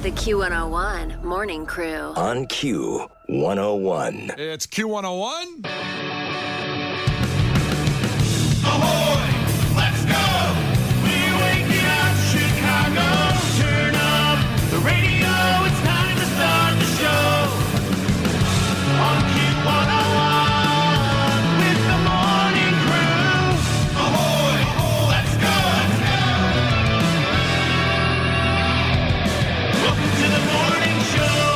The Q101 Morning Crew. On Q101. It's Q101. Ahoy! Let's go! We're waking up Chicago. Turn up the radio. It's time to start the show. On Q101 with the Morning Crew. Ahoy! Let's go! Welcome to the morning show.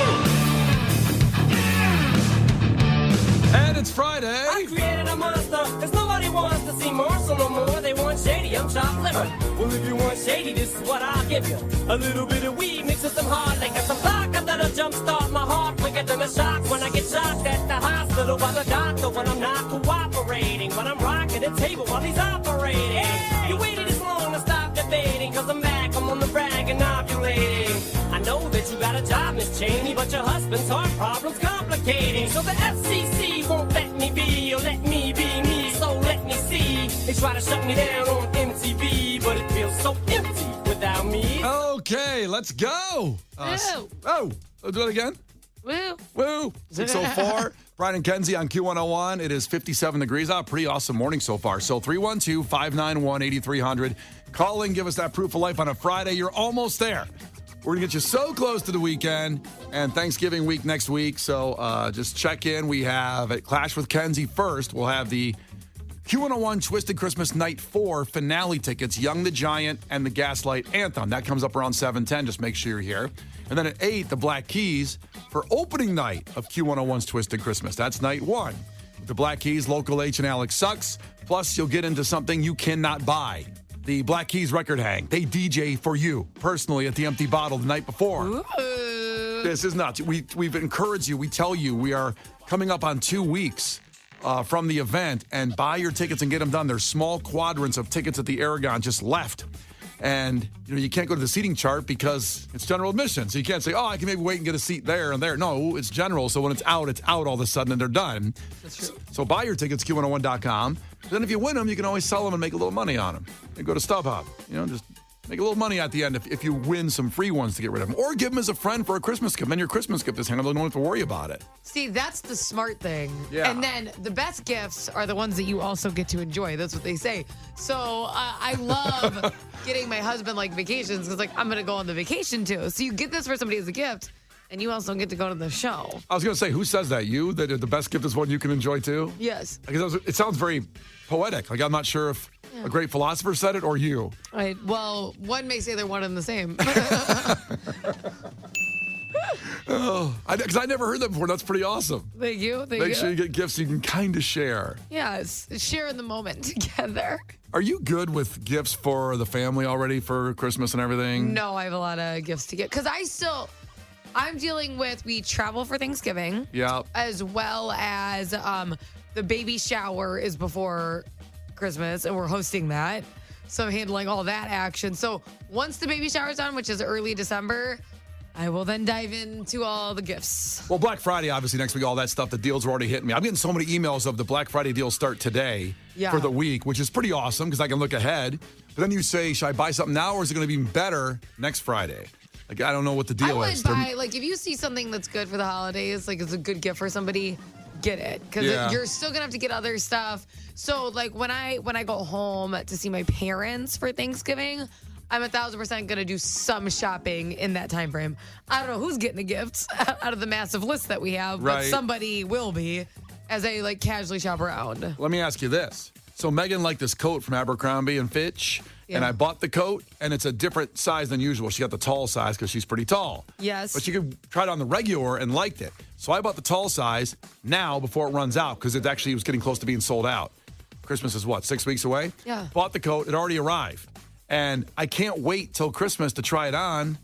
And it's Friday. I created a monster, cause nobody wants to see Marshall no more. They want shady, I'm chopped liver. Well, if you want shady, this is what I'll give you. A little bit of weed mixed with some hard liquor, some vodka that'll jumpstart my heart quicker than a shock when I get shocked at the hospital by the doctor when I'm not cooperating, when I'm rocking the table while he's operating. Yeah. You waited this long to stop debating, cause I'm back, I'm on the brag and ovulating. I know that you got a job, Miss Cheney, but your husband's heart problem's complicating. So the FCC won't let me be, or let me be me, so let me see. They try to shut me down on MTV, but it feels so empty without me. Okay, let's go. Woo. I'll do it again. Woo. Woo. 6:04. Brian and Kenzie on Q101. It is 57 degrees out. Pretty awesome morning so far. So 312-591-8300. Call in, give us that proof of life on a Friday. You're almost there. We're going to get you so close to the weekend and Thanksgiving week next week. So just check in. We have at Clash with Kenzie first. We'll have the Q101 Twisted Christmas Night 4 finale tickets, Young the Giant and the Gaslight Anthem. That comes up around 7:10. Just make sure you're here. And then at 8, the Black Keys for opening night of Q101's Twisted Christmas. That's night 1. The Black Keys, Local H, and Alex Sucks. Plus, you'll get into something you cannot buy. The Black Keys record hang. They DJ for you personally at the Empty Bottle the night before. Ooh. This is nuts. We've encouraged you. We tell you we are coming up on 2 weeks from the event, and buy your tickets and get them done. There's small quadrants of tickets at the Aragon just left. And you can't go to the seating chart because it's general admission. So you can't say, oh, I can maybe wait and get a seat there and there. No, it's general. So when it's out all of a sudden and they're done. That's true. So buy your tickets, Q101.com. Then if you win them, you can always sell them and make a little money on them. You go to StubHub. Just make a little money at the end if you win some free ones to get rid of them. Or give them as a friend for a Christmas gift. Then your Christmas gift is handled. You don't have to worry about it. See, that's the smart thing. Yeah. And then the best gifts are the ones that you also get to enjoy. That's what they say. So I love getting my husband vacations because I'm going to go on the vacation too. So you get this for somebody as a gift. And you also get to go to the show. I was going to say, who says that? You? That the best gift is one you can enjoy too? Yes. Because it sounds very poetic. I'm not sure if a great philosopher said it or you. Well, one may say they're one and the same. Because I never heard that before. That's pretty awesome. Thank you. Make sure you get gifts you can kind of share. Yes. Share in the moment together. Are you good with gifts for the family already for Christmas and everything? No, I have a lot of gifts to get. Because I'm dealing with, we travel for Thanksgiving. Yeah. As well as the baby shower is before Christmas, and we're hosting that. So I'm handling all that action. So once the baby shower is done, which is early December, I will then dive into all the gifts. Well, Black Friday, obviously, next week, all that stuff, the deals are already hitting me. I'm getting so many emails of the Black Friday deals start today for the week, which is pretty awesome because I can look ahead. But then you say, should I buy something now or is it going to be better next Friday? I don't know what the deal is. I would buy, if you see something that's good for the holidays, it's a good gift for somebody, get it. Because you're still going to have to get other stuff. So, when I go home to see my parents for Thanksgiving, I'm 1,000% going to do some shopping in that time frame. I don't know who's getting the gifts out of the massive list that we have, but somebody will be as I casually shop around. Let me ask you this. So Megan liked this coat from Abercrombie and Fitch, and I bought the coat, and it's a different size than usual. She got the tall size because she's pretty tall. Yes. But she could try it on the regular and liked it. So I bought the tall size now before it runs out because it actually was getting close to being sold out. Christmas is 6 weeks away? Yeah. Bought the coat. It already arrived. And I can't wait till Christmas to try it on.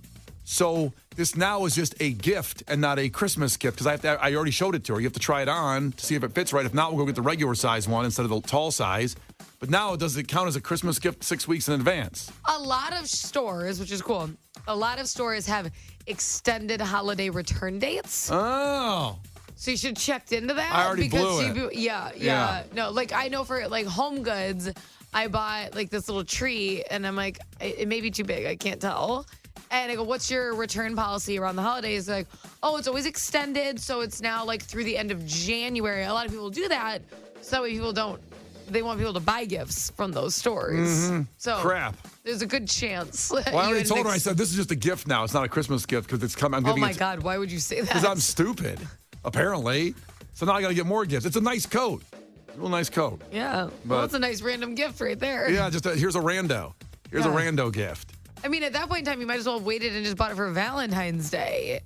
So this now is just a gift and not a Christmas gift because I already showed it to her. You have to try it on to see if it fits right. If not, we'll go get the regular size one instead of the tall size. But now does it count as a Christmas gift 6 weeks in advance? A lot of stores, which is cool, a lot of stores have extended holiday return dates. Oh. So you should check into that. I already blew it. Yeah. No, I know for Home Goods, I bought this little tree and I'm it may be too big. I can't tell. And I go, what's your return policy around the holidays? They're like, oh, it's always extended. So it's now like through the end of January. A lot of people do that. So that way they want people to buy gifts from those stores. So Crap. there's a good chance. Well, I already told her, I said, this is just a gift now. It's not a Christmas gift because it's coming. Oh my God, why would you say that? Because I'm stupid, apparently. So now I got to get more gifts. It's a nice coat. A real nice coat. Yeah. Well, it's a nice random gift right there. Yeah, here's a rando. Here's a rando gift. I mean, at that point in time, you might as well have waited and just bought it for Valentine's Day.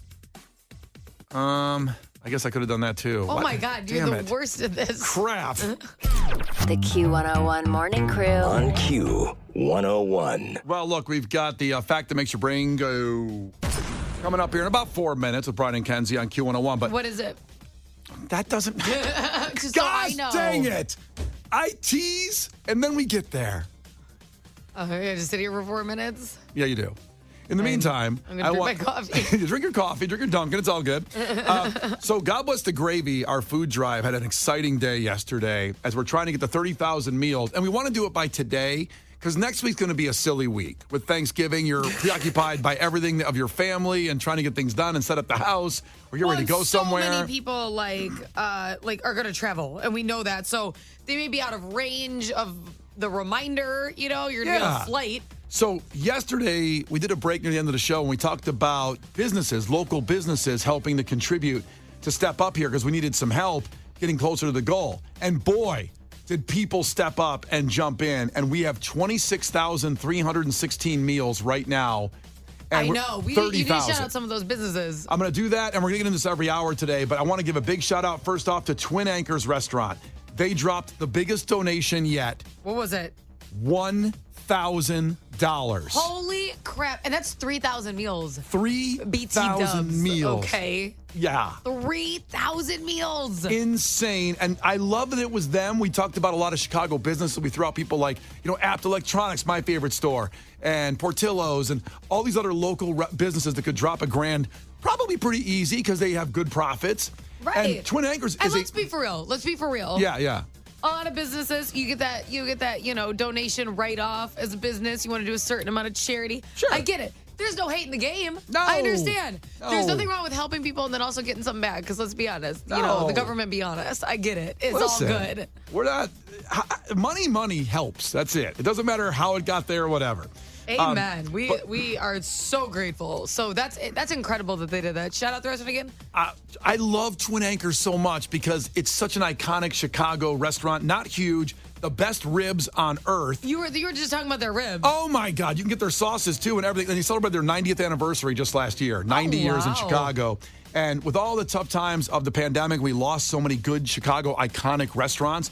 I guess I could have done that too. Oh my God, you're the worst at this. Crap. The Q101 Morning Crew. On Q101. Well, look, we've got the fact that makes your brain go coming up here in about 4 minutes with Brian and Kenzie on Q101. But What is it? that doesn't. Just so I Gosh know. dang it! I tease and then we get there. Oh, I just sit here for 4 minutes. Yeah, you do. In the meantime, I'm gonna drink my coffee. Drink your coffee, drink your Dunkin'. It's all good. So God Bless the Gravy, our food drive, had an exciting day yesterday as we're trying to get to 30,000 meals. And we want to do it by today because next week's going to be a silly week. With Thanksgiving, you're preoccupied by everything of your family and trying to get things done and set up the house. We're getting ready to go somewhere. So many people are going to travel, and we know that. So they may be out of range of the reminder, you're going to be on a flight. So yesterday, we did a break near the end of the show, and we talked about businesses, local businesses helping to contribute to step up here because we needed some help getting closer to the goal. And boy, did people step up and jump in. And we have 26,316 meals right now. And I know. You need to shout out some of those businesses. I'm going to do that, and we're going to get into this every hour today. But I want to give a big shout out first off to Twin Anchors Restaurant. They dropped the biggest donation yet. What was it? $1,000. Holy crap. And that's 3,000 meals. 3,000 meals. Okay. Yeah. 3,000 meals. Insane. And I love that it was them. We talked about a lot of Chicago businesses. We threw out people like, Apt Electronics, my favorite store, and Portillo's, and all these other local businesses that could drop $1,000 probably pretty easy because they have good profits. Right. And Twin Anchors and is let's be for real. Let's be for real. Yeah. A lot of businesses, you get that, donation write-off as a business. You want to do a certain amount of charity. Sure. I get it. There's no hate in the game. No. I understand. No. There's nothing wrong with helping people and then also getting something back. Because let's be honest, No. the government be honest. I get it. It's Listen, all good. We're not. Money helps. That's it. It doesn't matter how it got there or whatever. Amen. We are so grateful. So that's incredible that they did that. Shout out the restaurant again. I love Twin Anchors so much because it's such an iconic Chicago restaurant. Not huge. The best ribs on earth. You were just talking about their ribs. Oh my God. You can get their sauces too and everything. And they celebrated their 90th anniversary just last year. 90 years in Chicago. And with all the tough times of the pandemic, we lost so many good Chicago iconic restaurants.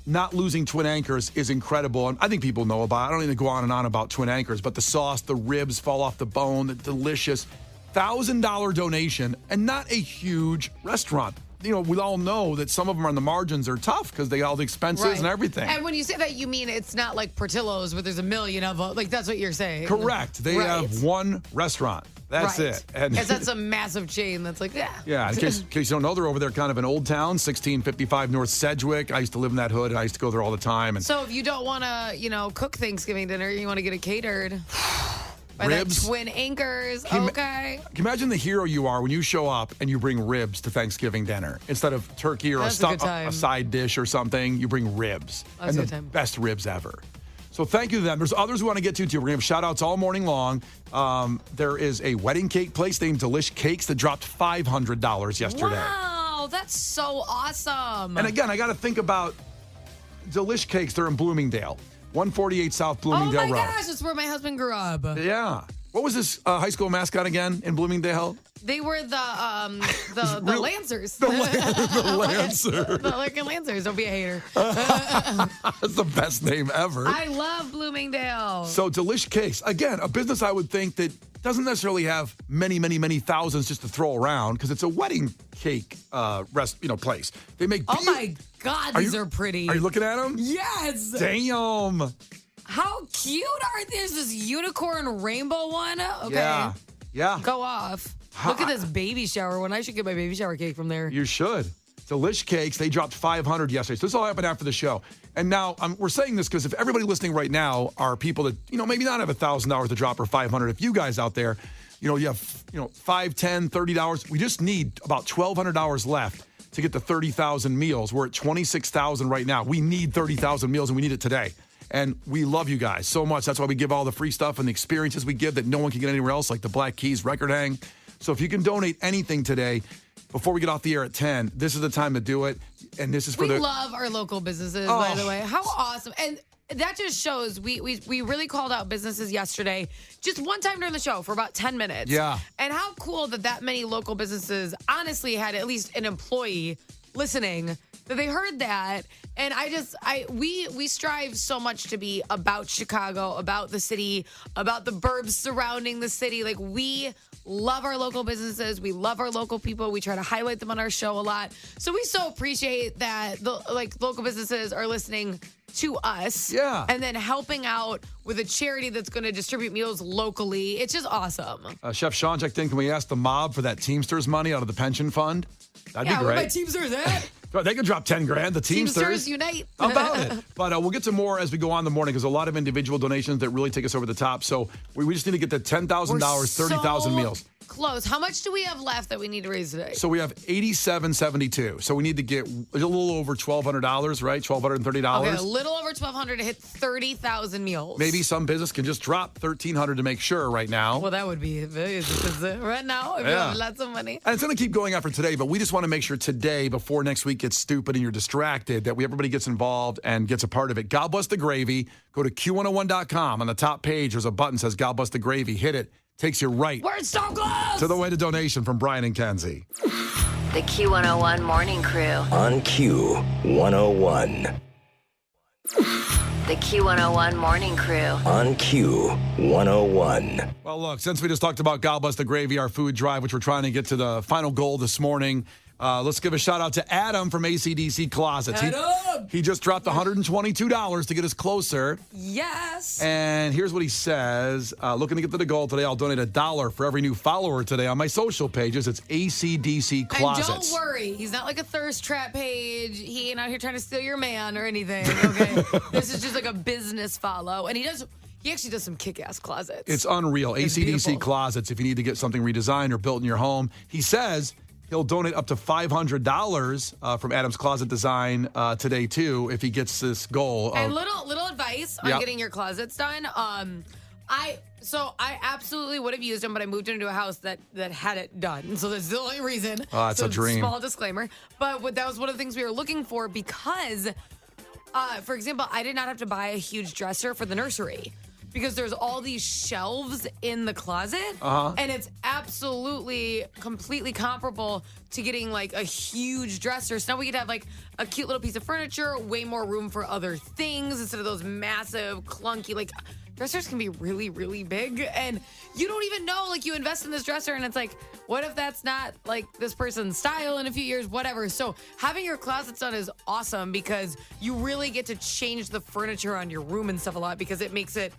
Not losing Twin Anchors is incredible. And I think people know about it. I don't need to go on and on about Twin Anchors, but the sauce, the ribs fall off the bone, the delicious $1,000 donation, and not a huge restaurant. We all know that some of them on the margins are tough because they got all the expenses and everything. And when you say that, you mean it's not like Portillo's where there's a million of them. Like, that's what you're saying. Correct. They have one restaurant. That's it. And that's a massive chain that's like, yeah. Yeah, in case you don't know, they're over there kind of in Old Town, 1655 North Sedgwick. I used to live in that hood, and I used to go there all the time. And so if you don't want to, cook Thanksgiving dinner, you want to get it catered by ribs. that Twin Anchors, Can okay. you imagine the hero you are when you show up and you bring ribs to Thanksgiving dinner instead of turkey or a side dish or something? You bring ribs, That's and the best ribs ever. So thank you to them. There's others we want to get to too. We're going to have shout outs all morning long. There is a wedding cake place named Delish Cakes that dropped $500 yesterday. Wow, that's so awesome. And again, I got to think about Delish Cakes. They're in Bloomingdale, 148 South Bloomingdale Road. Oh my gosh, that's where my husband grew up. Yeah. What was this high school mascot again in Bloomingdale? They were the Lancers. The Lancer. The Lincoln Lancers. Don't be a hater. That's the best name ever. I love Bloomingdale. So Delish Cakes, again, a business I would think that doesn't necessarily have many thousands just to throw around because it's a wedding cake place. They make. Oh my God, these are pretty. Are you looking at them? Yes. Damn. How cute are these? This unicorn rainbow one. Okay. Yeah. Go off. Look at this baby shower one. I should get my baby shower cake from there. You should. Delish Cakes, they dropped 500 yesterday. So this all happened after the show. And now we're saying this because if everybody listening right now are people that, maybe not have $1,000 to drop or 500, if you guys out there, you have, $5, $10, $30, we just need about $1,200 left to get to 30,000 meals. We're at 26,000 right now. We need 30,000 meals and we need it today. And we love you guys so much. That's why we give all the free stuff and the experiences we give that no one can get anywhere else, like the Black Keys record hang. So if you can donate anything today, before we get off the air at 10, this is the time to do it. And this is for We love our local businesses, by the way. How awesome. And that just shows we really called out businesses yesterday, just one time during the show for about 10 minutes. Yeah. And how cool that many local businesses honestly had at least an employee listening, that they heard that. And we strive so much to be about Chicago, about the city, about the burbs surrounding the city. Like, we love our local businesses. We love our local people. We try to highlight them on our show a lot. So we so appreciate that local businesses are listening to us. Yeah. And then helping out with a charity that's going to distribute meals locally. It's just awesome. Chef Sean checked in. Can we ask the mob for that Teamsters money out of the pension fund? That'd be great. Where my Teamsters at? They could drop 10 grand. The Teamsters Unite. How about it? But we'll get to more as we go on in the morning because a lot of individual donations that really take us over the top. So we just need to get to $10,000, 30,000 meals. Close. How much do we have left that we need to raise today? So we have $87.72. So we need to get a little over $1,200, right? $1,230. Okay, a little over $1,200 to hit 30,000 meals. Maybe some business can just drop $1,300 to make sure right now. Well, that would be right now. If you have lots of money. And it's going to keep going after today, but we just want to make sure today, before next week gets stupid and you're distracted, that everybody gets involved and gets a part of it. God bless the gravy. Go to Q101.com. On the top page, there's a button that says God bless the gravy. Hit it. Takes you right We're so close to the way to donation from Brian and Kenzie. The Q101 Morning Crew. On Q101. The Q101 Morning Crew. On Q101. Well, look, since we just talked about God bless the gravy, our food drive, which we're trying to get to the final goal this morning, let's give a shout out to Adam from ACDC Closets. He just dropped $122 to get us closer. Yes. And here's what he says. Looking to get to the goal today, I'll donate $1 for every new follower today on my social pages. It's ACDC Closets. And don't worry, he's not like a thirst trap page. He ain't out here trying to steal your man or anything, okay? This is just like a business follow. And he actually does some kick-ass closets. It's unreal. It's ACDC beautiful. Closets, if you need to get something redesigned or built in your home. He says he'll donate up to $500 from Adam's Closet Design today, too, if he gets this goal. And little advice on getting your closets done. I absolutely would have used them, but I moved into a house that had it done. So that's the only reason. Oh, it's a dream. Small disclaimer. But that was one of the things we were looking for because, for example, I did not have to buy a huge dresser for the nursery. Because there's all these shelves in the closet, and it's absolutely, completely comparable to getting like a huge dresser. So now we could have like a cute little piece of furniture, way more room for other things instead of those massive, clunky, like dressers can be really, really big. And you don't even know, like you invest in this dresser and it's like, what if that's not like this person's style in a few years, whatever. So having your closets done is awesome because you really get to change the furniture on your room and stuff a lot because it makes it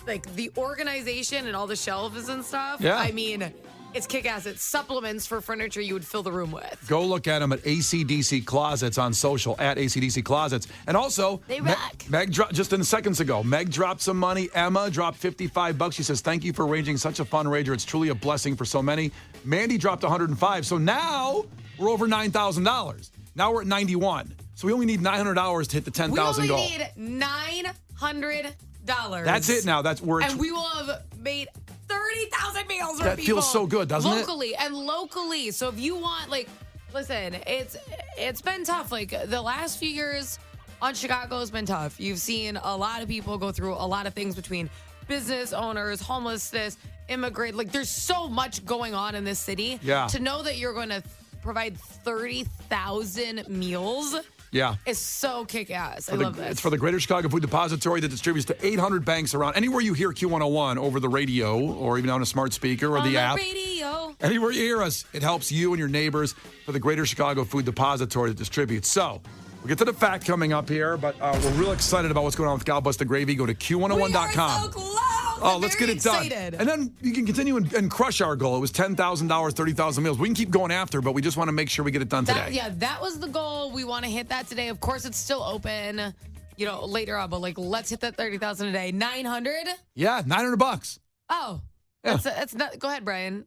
like the organization and all the shelves and stuff. Yeah. I mean, it's kick-ass. It's supplements for furniture you would fill the room with. Go look at them at ACDC Closets on social, at ACDC Closets. And also, They rock. Meg dropped, just in seconds ago, Meg dropped some money. Emma dropped $55. She says, thank you for arranging such a fundraiser. It's truly a blessing for so many. Mandy dropped $105. So now we're over $9,000. Now we're at 91. So we only need $900 to hit the 10,000 goal. We only need $900. That's it now. And we will have made 30,000 meals for that people. feels so good, doesn't it? Locally. So if you want, like, listen, it's been tough. Like, the last few years on Chicago has been tough. You've seen a lot of people go through a lot of things between business owners, homelessness, immigrant. Like, there's so much going on in this city. Yeah. To know that you're going to provide 30,000 meals. Yeah. It's so kick-ass. I love this. It's for the Greater Chicago Food Depository that distributes to 800 banks around. Anywhere you hear Q101 over the radio or even on a smart speaker or the app. Radio. Anywhere you hear us, it helps you and your neighbors for the Greater Chicago Food Depository that distributes. So we'll get to the fact coming up here, but we're real excited about what's going on with God Bless the Gravy. Go to Q101.com. We are so close. Oh, let's get very it done. excited. And then you can continue and crush our goal. It was $10,000, 30,000 meals. We can keep going after, but we just want to make sure we get it done today. That was the goal. We want to hit that today. Of course, it's still open, later on, but let's hit that 30,000 a day. 900? Yeah, $900. Oh, Yeah. that's not. Go ahead, Brian.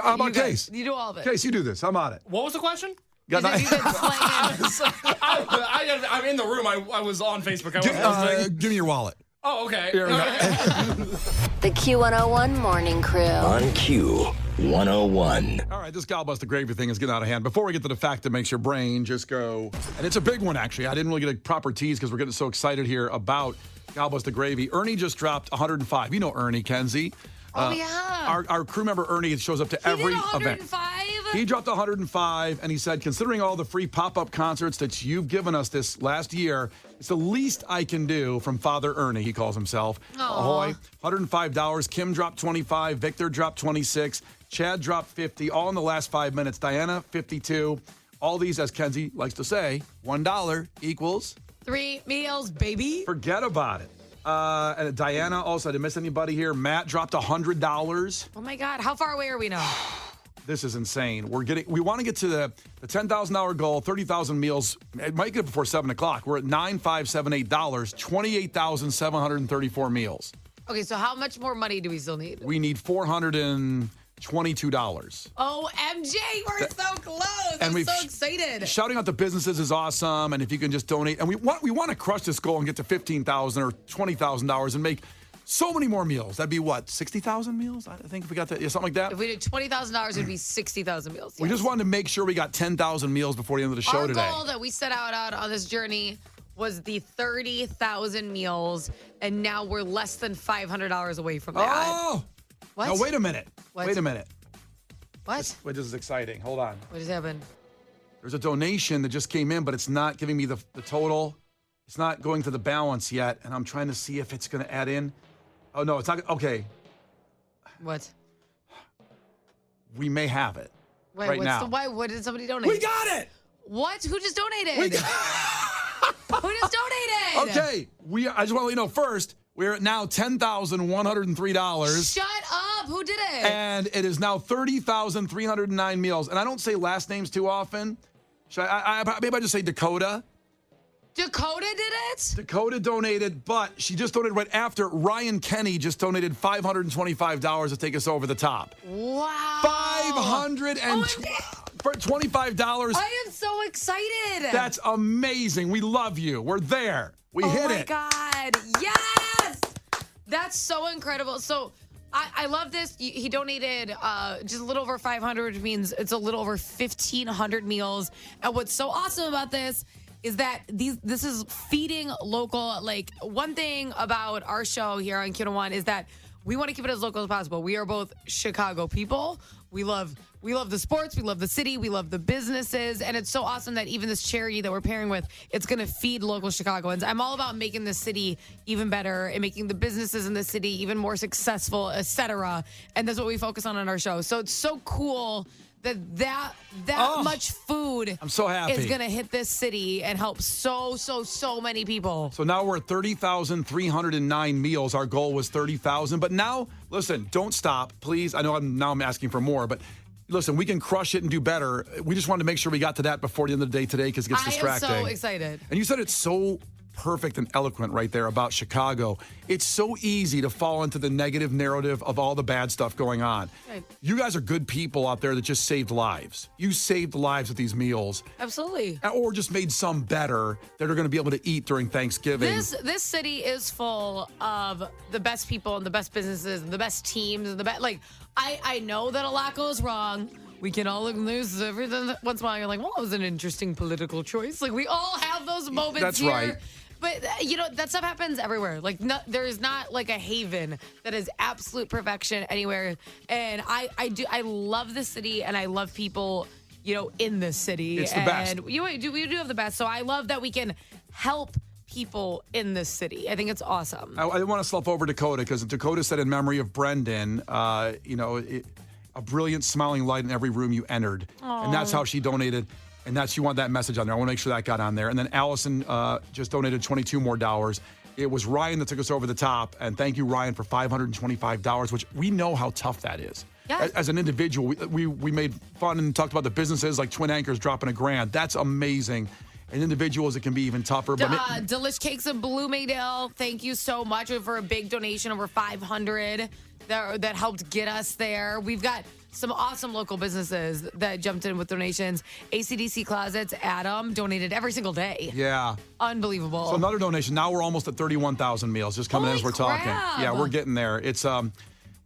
How about You guys, Case? You do all of it. Case, you do this. I'm on it. What was the question? Got You've been playing. I'm in the room. I was on Facebook. I wasn't listening. Give me your wallet. Oh, okay. Here we go. The Q101 Morning Crew. On Q101. All right, this Gallbuster gravy thing is getting out of hand. Before we get to the fact that makes your brain just go, and it's a big one, actually. I didn't really get a proper tease because we're getting so excited here about Gallbuster gravy. Ernie just dropped 105. You know Ernie, Kenzie. Oh, yeah. Our crew member Ernie shows up to He every did event. 105? He dropped 105, and he said, considering all the free pop-up concerts that you've given us this last year, it's the least I can do from Father Ernie, he calls himself. Ahoy. $105. Kim dropped 25. Victor dropped 26. Chad dropped 50, all in the last 5 minutes. Diana, 52. All these, as Kenzie likes to say, $1 equals 3 meals, baby. forget about it. And Diana also, I didn't miss anybody here. Matt dropped $100. Oh, my God. How far away are we now? This is insane. We want to get to the $10,000 goal, 30,000 meals. It might get before 7 o'clock. We're at $9,578, 28,734 meals. Okay, so how much more money do we still need? We need $422. Oh, MJ, we're so close. I'm so excited. Shouting out the businesses is awesome, and if you can just donate, and we want to crush this goal and get to $15,000 or $20,000 and make so many more meals. That'd be what, 60,000 meals? I think if we got that, something like that. If we did $20,000, it'd be 60,000 meals. We yes. just wanted to make sure we got 10,000 meals before the end of the show Our today. Our goal that we set out on this journey was the 30,000 meals, and now we're less than $500 away from that. Oh! What? Now, wait a minute. What? Wait a minute. What? Wait, this is exciting. Hold on. What just happened? There's a donation that just came in, but it's not giving me the total. It's not going to the balance yet, and I'm trying to see if it's going to add in. Oh, no, it's not. Okay. What? We may have it Wait, right now. What did somebody donate? We got it! What? Who just donated? Who just donated? Okay. I just want to let you know first, we're at now $10,103. Shut up. Who did it? And it is now 30,309 meals. And I don't say last names too often. Maybe I just say Dakota. Dakota did it? Dakota donated, but she just donated right after. Ryan Kenny just donated $525 to take us over the top. Wow. $525. I am so excited. That's amazing. We love you. We're there. We hit it. Oh my God. Yes. That's so incredible. So I love this. He donated just a little over 500, which means it's a little over 1,500 meals. And what's so awesome about this is that this is feeding local. Like, one thing about our show here on Q101 is that we want to keep it as local as possible. We are both Chicago people. We love the sports. We love the city. We love the businesses. And it's so awesome that even this charity that we're pairing with, it's going to feed local Chicagoans. I'm all about making the city even better and making the businesses in the city even more successful, etc. And that's what we focus on our show. So it's so cool that much food I'm so happy. is going to hit this city and help so many people. So now we're at 30,309 meals. Our goal was 30,000. But now, listen, don't stop, please. I know I'm asking for more, but listen, we can crush it and do better. We just wanted to make sure we got to that before the end of the day today because it gets distracting. I am so excited. And you said it's so perfect and eloquent right there about Chicago. It's so easy to fall into the negative narrative of all the bad stuff going on. Right. You guys are good people out there that just saved lives. You saved lives with these meals. Absolutely. Or just made some better that are going to be able to eat during Thanksgiving. This city is full of the best people and the best businesses and the best teams and the best. Like, I know that a lot goes wrong. We can all lose everything once in a while. You're like, well, that was an interesting political choice. Like, we all have those moments. That's here. right. But, that stuff happens everywhere. Like, there is not like a haven that is absolute perfection anywhere. And I love this city and I love people, in this city. It's the best. And we do have the best. So I love that we can help people in this city. I think it's awesome. I want to slough over Dakota because Dakota said in memory of Brendan, a brilliant smiling light in every room you entered. Aww. And that's how she donated. And you want that message on there. I want to make sure that got on there. And then Allison just donated $22 more. It was Ryan that took us over the top, and thank you, Ryan, for $525, which we know how tough that is. Yeah. As an individual, we made fun and talked about the businesses like Twin Anchors dropping $1,000. That's amazing. And individuals, it can be even tougher. But Delish Cakes of Bloomingdale, thank you so much for a big donation, over $500 that helped get us there. We've got some awesome local businesses that jumped in with donations. ACDC Closets, Adam, donated every single day. Yeah. Unbelievable. So another donation. Now we're almost at 31,000 meals just coming in as we're talking. Yeah, we're getting there. It's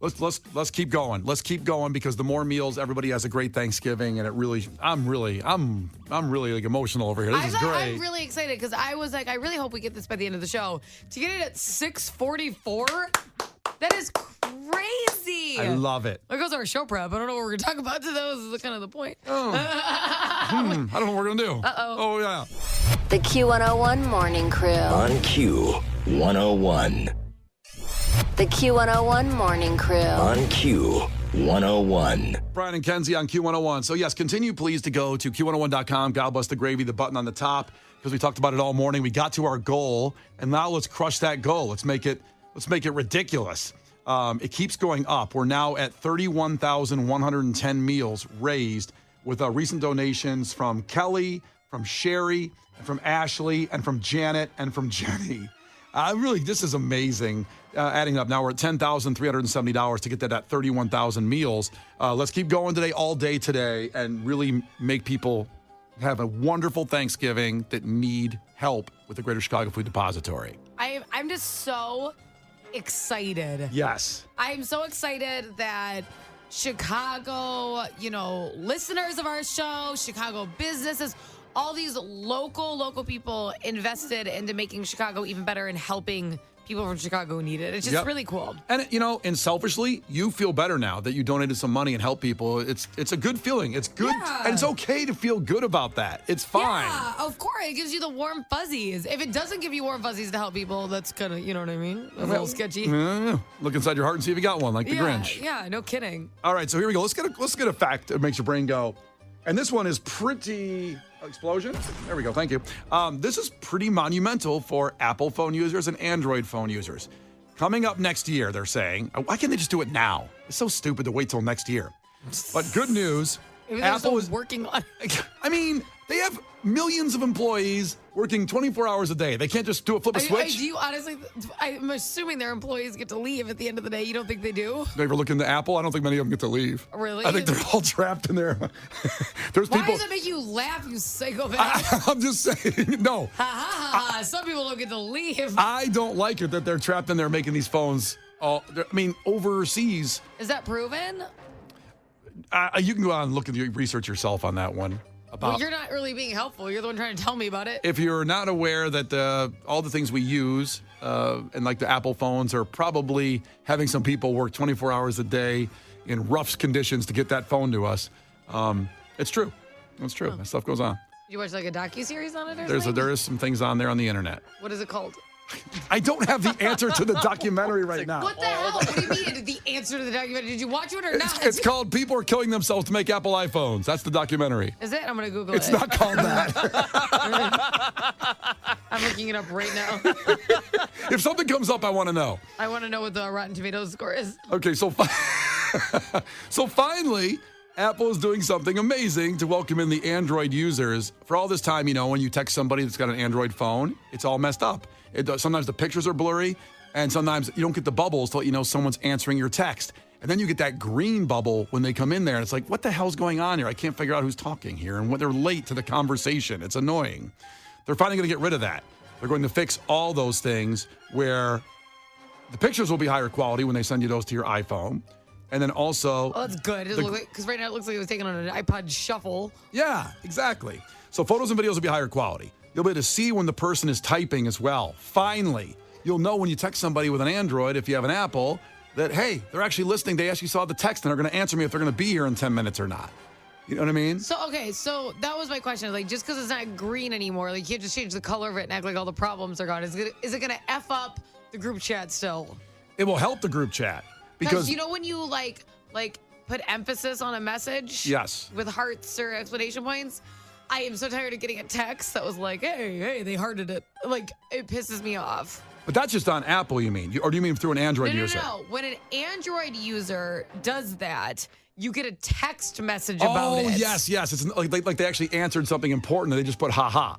let's keep going. Let's keep going because the more meals, everybody has a great Thanksgiving, and it really, I'm really like emotional over here. This is great. I'm really excited because I was like, I really hope we get this by the end of the show. To get it at 6:44, that is crazy. I love it. There goes our show prep. I don't know what we're going to talk about. That was kind of the point. Oh. I don't know what we're going to do. Uh-oh. Oh, yeah. The Q101 Morning Crew. On Q101. The Q101 Morning Crew. On Q101. Brian and Kenzie on Q101. So, yes, continue, please, to go to Q101.com. God bless the gravy, the button on the top, because we talked about it all morning. We got to our goal, and now let's crush that goal. Let's make it ridiculous. It keeps going up. We're now at 31,110 meals raised with recent donations from Kelly, from Sherry, and from Ashley, and from Janet, and from Jenny. This is amazing. Adding up, now we're at $10,370 to get that at 31,000 meals. Let's keep going today, all day today, and really make people have a wonderful Thanksgiving that need help with the Greater Chicago Food Depository. I'm just so excited. Yes. I'm so excited that Chicago, listeners of our show, Chicago businesses, all these local people invested into making Chicago even better and helping people from Chicago who need it. It's just really cool. And, and selfishly, you feel better now that you donated some money and helped people. It's a good feeling. It's good. Yeah. And it's okay to feel good about that. It's fine. Yeah, of course. It gives you the warm fuzzies. If it doesn't give you warm fuzzies to help people, that's kind of, you know what I mean? A little sketchy. Look inside your heart and see if you got one, like the Grinch. Yeah, no kidding. All right, so here we go. Let's get a fact that makes your brain go. And this one is pretty... Explosion? There we go. Thank you. This is pretty monumental for Apple phone users and Android phone users. Coming up next year, they're saying. Why can't they just do it now? It's so stupid to wait till next year. But good news. Maybe Apple is working on it. I mean, they have millions of employees working 24 hours a day. They can't just flip a switch. Do you honestly? I'm assuming their employees get to leave at the end of the day. You don't think they do? They ever look into Apple? I don't think many of them get to leave. Really? I think they're all trapped in there. There's Why people. does it make you laugh, you psychopath? I'm just saying, no. Ha ha ha! Some people don't get to leave. I don't like it that they're trapped in there making these phones. Overseas. Is that proven? You can go out and look at the research yourself on that one. Well, you're not really being helpful. You're the one trying to tell me about it. If you're not aware that all the things we use and like the Apple phones are probably having some people work 24 hours a day in rough conditions to get that phone to us, it's true. It's true. That stuff goes on. You watch like a docuseries on it or something? There is some things on there on the internet. What is it called? I don't have the answer to the documentary right now. What the hell? What do you mean? The answer to the documentary? Did you watch it or not? It's called People Are Killing Themselves to Make Apple iPhones. That's the documentary. Is it? I'm going to Google It's it. not called that. I'm looking it up right now. If something comes up, I want to know. I want to know what the Rotten Tomatoes score is. Okay, so finally, Apple is doing something amazing to welcome in the Android users. For all this time, when you text somebody that's got an Android phone, it's all messed up. Sometimes the pictures are blurry, and sometimes you don't get the bubbles to let you know someone's answering your text. And then you get that green bubble when they come in there, and it's like, what the hell's going on here? I can't figure out who's talking here, and they're late to the conversation. It's annoying. They're finally going to get rid of that. They're going to fix all those things where the pictures will be higher quality when they send you those to your iPhone. And then also... Oh, that's good. Because right now it looks like it was taken on an iPod Shuffle. Yeah, exactly. So photos and videos will be higher quality. You'll be able to see when the person is typing as well. Finally, you'll know when you text somebody with an Android, if you have an Apple, that, hey, they're actually listening. They actually saw the text and are going to answer me if they're going to be here in 10 minutes or not. You know what I mean? So that was my question. Like, just because it's not green anymore, like, you can't just change the color of it and act like all the problems are gone. Is it going to F up the group chat still? It will help the group chat. Because when you, like put emphasis on a message? Yes. With hearts or explanation points? I am so tired of getting a text that was like, hey, they hearted it. Like, it pisses me off. But that's just on Apple, you mean? Or do you mean through an Android user? No. When an Android user does that, you get a text message about it. Oh, yes. It's like they actually answered something important and they just put ha-ha.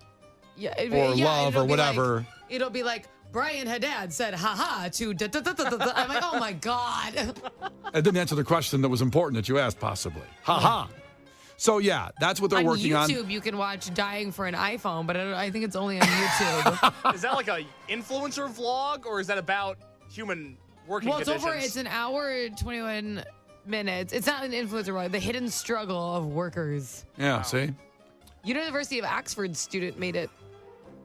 Yeah, or love or whatever. It'll be like, Brian Haddad said ha-ha to da-da-da-da-da-da. I'm like, oh, my God. It didn't answer the question that was important that you asked, possibly. Ha-ha. So, yeah, that's what they're working on. On YouTube, you can watch Dying for an iPhone, but I think it's only on YouTube. Is that like a influencer vlog, or is that about human working conditions? It's an hour and 21 minutes. It's not an influencer vlog. The hidden struggle of workers. Yeah, see? University of Oxford student made it.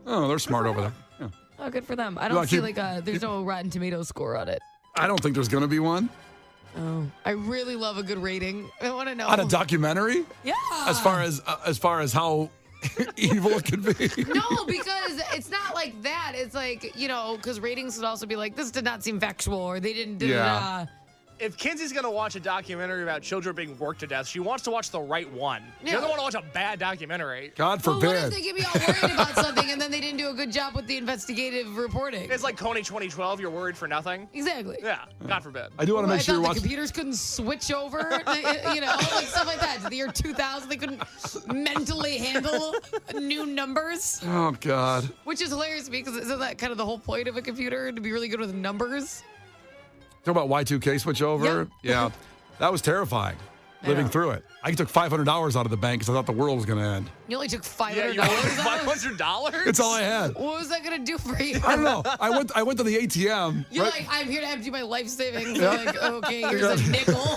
Oh, they're smart over there. Yeah. Oh, good for them. I don't see there's no Rotten Tomatoes score on it. I don't think there's going to be one. Oh, I really love a good rating. I want to know. On a documentary? Yeah. As far as how evil it could be. No, because it's not like that. It's like, because ratings would also be like, this did not seem factual, or they didn't do Yeah. If Kinsey's going to watch a documentary about children being worked to death, she wants to watch the right one. She doesn't want to watch a bad documentary. God Well, forbid. what if they get me all worried about something and then they didn't do a good job with the investigative reporting? It's like Coney 2012, you're worried for nothing. Exactly. Yeah, God forbid. I do want to make sure I you thought watch. the computers couldn't switch over, like stuff like that. To the year 2000, they couldn't mentally handle new numbers, Oh, God. which is hilarious because isn't that kind of the whole point of a computer, to be really good with numbers? Talk about Y2K switchover? Yeah. That was terrifying, living through it. I took $500 out of the bank because I thought the world was going to end. You only took $500. Yeah, you ordered $500? It's all I had. What was that going to do for you? I don't know. I went to the ATM. You're right? like, I'm here to empty my life savings. You're like, okay, here's a nickel.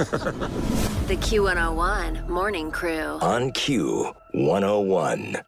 The Q101 Morning Crew. On Q101.